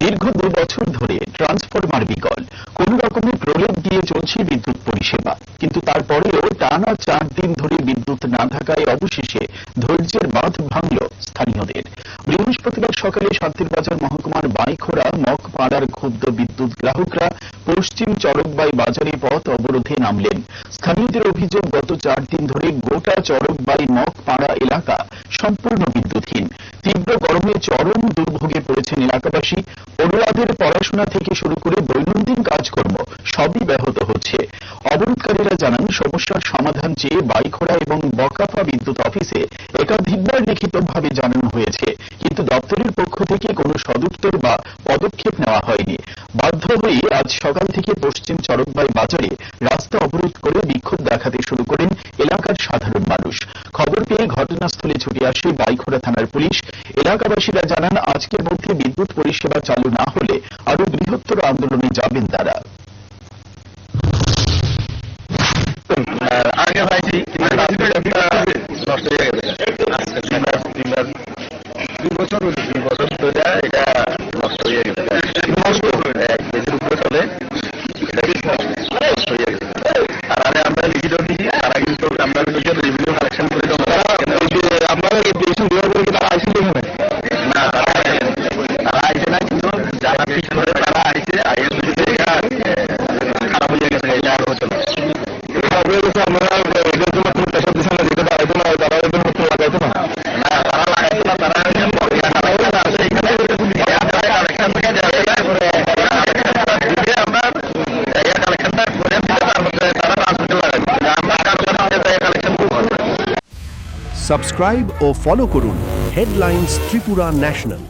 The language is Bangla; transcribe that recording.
দীর্ঘ 2 বছর ধরে ট্রান্সফরমার বিকল, কোন রকমের প্রলেপ দিয়ে চলছে বিদ্যুৎ পরিষেবা, কিন্তু তারপরেও টানা 4 দিন ধরে বিদ্যুৎ না থাকায় অবশেষে ধৈর্যের বাঁধ ভাঙল স্থানীয়দের। বৃহস্পতিবার সকালে শান্তির বাজার মহকুমার বাইখোড়া মগপাড়ার ক্ষুব্ধ বিদ্যুৎ গ্রাহকরা পশ্চিম চরকবাই বাজারে পথ অবরোধে নামলেন। স্থানীয়দের অভিযোগ, গত 4 দিন ধরে গোটা চরকবাই মগপাড়া এলাকা সম্পূর্ণ বিদ্যুৎহীন। তীব্র গরমে চরম দুর্ভোগে পড়েছেন এলাকাবাসী। পড়ুয়াদের পড়াশোনা থেকে শুরু করে দৈনন্দিন কাজকর্ম সবই ব্যাহত হচ্ছে। অবরোধকারীরা জানান, সমস্যার সমাধান চেয়ে বাইখোড়া এবং বকাফা বিদ্যুৎ অফিসে একাধিকবার লিখিতভাবে জানানো হয়েছে, কিন্তু দপ্তরের পক্ষ থেকে কোনো সদুত্তর বা পদক্ষেপ নেওয়া হয়নি। বাধ্য হয়ে আজ সকাল থেকে পশ্চিম চরকবাই বাজারে রাস্তা অবরোধ করে বিক্ষোভ দেখাতে শুরু করেন এলাকার সাধারণ মানুষ। খবর পেয়ে ঘটনাস্থলে ছুটে আসে বাইখোড়া থানার পুলিশ। এলাকাবাসীরা জানান, আজকের মধ্যে বিদ্যুৎ পরিষেবা চালু না হলে আরো বৃহত্তর আন্দোলনে যাবেন তারা। আগে ভাইছি নষ্ট হয়ে গেছে, আজকে 2 বছর ধরে এটা নষ্ট হয়ে গেছে। নষ্ট 1 কেজির উপরে চলে, নষ্ট হয়ে গেছে। আর আগে আমরা লিখিত দিয়েছি, তারা কিন্তু আমরা রেভিনিউ কালেকশন করে আপনারা তারা আইসিল না, তারা আইসে না, কিন্তু যারা ফিক্স করে তারা আইসে, আইএস খারাপ হয়ে গেছে। এটা আর হতো না, আমরা এদের জন্য কোনো প্রেশার দিচ্ছে না, যেটা আইতো না তারা এদের মতো লাগাইতো না, তারা লাগাইতো না, তারা এইখানে কালেকশন থেকে আমরা কালেকশনটা করে তার মধ্যে তারা ট্রান্সমিটার লাগাইতো, আমরা কালেকশন করবো। সাবস্ক্রাইব ও ফলো করুন হেডলাইন্স ত্রিপুরা ন্যাশনাল।